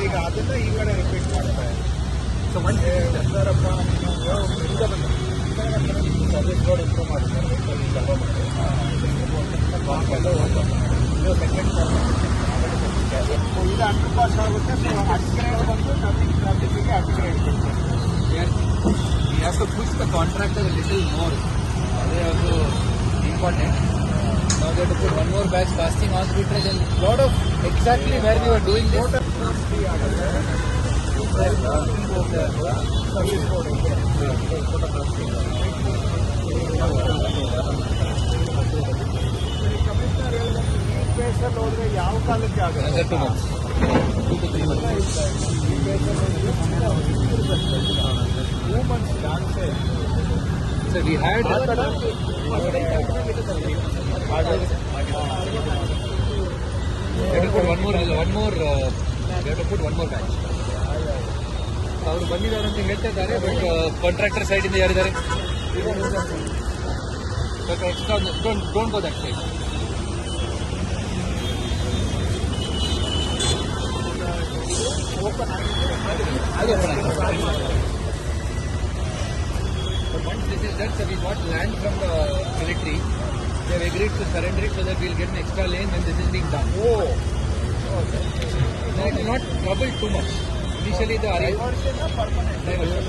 ಈಗ ಅದನ್ನ ಈ ಕಡೆ ರಿಪೀಟ್ ಮಾಡ್ತಾರೆ. So one Sardarappa service road improve ಮಾಡಿದ್ದಾರೆ. ವೆಹಿಕಲ್ ಜಾಗ ಮಾಡಿ ನೀವು ಸೆಕೆಂಡ್ ಇದು ಅಂಡರ್ ಪಾಸ್ ಆಗುತ್ತೆ. ಸೊ ಅಪ್ಗ್ರೇಡ್ ಬಂದು ಟರ್ನಿಂಗ್ ಟ್ರಾಫಿಕ್ಗೆ ಅಪ್ಗ್ರೇಡ್ ಕೊಡ್ತಾರೆ. we have to push the contractor a little more. They are also important. Now they have to put one more batch casting on filtrage and lot of exactly where we were doing this. Service road ಇದೆ. Commissioner ಹೇಳಿದಂತೆ ಈ ಬೇಸಲ್ಲಿ ಹೋದ್ರೆ ಯಾವ ಕಾಲಕ್ಕೆ ಆಗುತ್ತೆ? Another 2 months. 2 to 3 months. ಈ ಬೇಸಲ್ಲಿ humans ಚಾನ್ಸೇ So we had we have to put we have to put one more batch. ಅವರು ಬಂದಿದ್ದಾರೆ ಅಂತ ಹೇಳ್ತಾ ಇದ್ದಾರೆ. ಬಟ್ ಕಾಂಟ್ರಾಕ್ಟರ್ ಸೈಡ್ ಇಂದ ಯಾರಿದ್ದಾರೆ? Extra don't go that side. ಅದು ಓಪನ್ ಆಗಿದೆ. But once this is done, so we got land from the military. They have agreed to surrender it so that we'll get an extra lane when this is being done. okay. So it will not trouble too much. Initially the Diversion or permanent? diversion.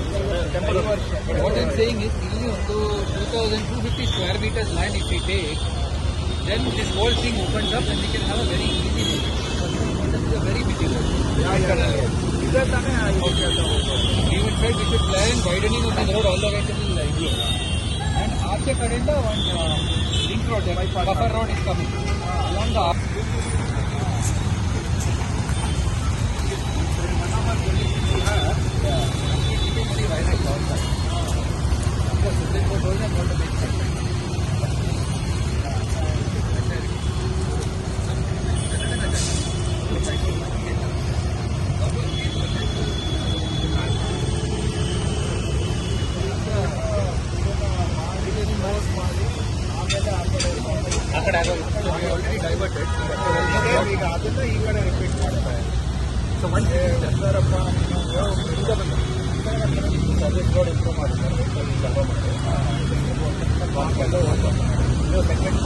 But what I'm saying is, ಇಲ್ಲಿ ಒಂದು 2,250 square meters land if we take, then this whole thing opens up and we can have a very easy road. This is a very busy road. ಇದೇ ತಾನೇ Even said we should plan widening of the road all the way to the India. And ಆಚೆ ಕಡೆಯಿಂದ ಒಂದು link road, buffer road is coming. Along the ಆ ಕಡೆ already diverted. ಈಗ ಅದನ್ನ ಈ ಕಡೆ ರಿಪೀಟ್ ಮಾಡ್ತಾರೆ. So one Sardarappa service road improve ಮಾಡಿದ್ದಾರೆ. ವೆಹಿಕಲ್ ಜಾಗ ಮಾಡಿ ನೀವು ಸೆಕೆಂಡ್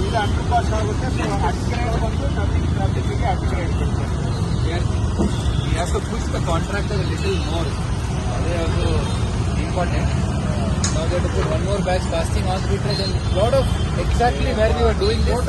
ಇದು ಅಂಡರ್ ಪಾಸ್ ಆಗುತ್ತೆ. ಸೊ ಅಪ್ಗ್ರೇಡ್ ಬಂದು ಟರ್ನಿಂಗ್ ಟ್ರಾಫಿಕ್ಗೆ ಅಪ್ಗ್ರೇಡ್ ಕೊಡ್ತಾರೆ. we have to push the contractor a little more. They are also important. Now they have to put one more batch casting on filtrage and lot of exactly where we were doing this.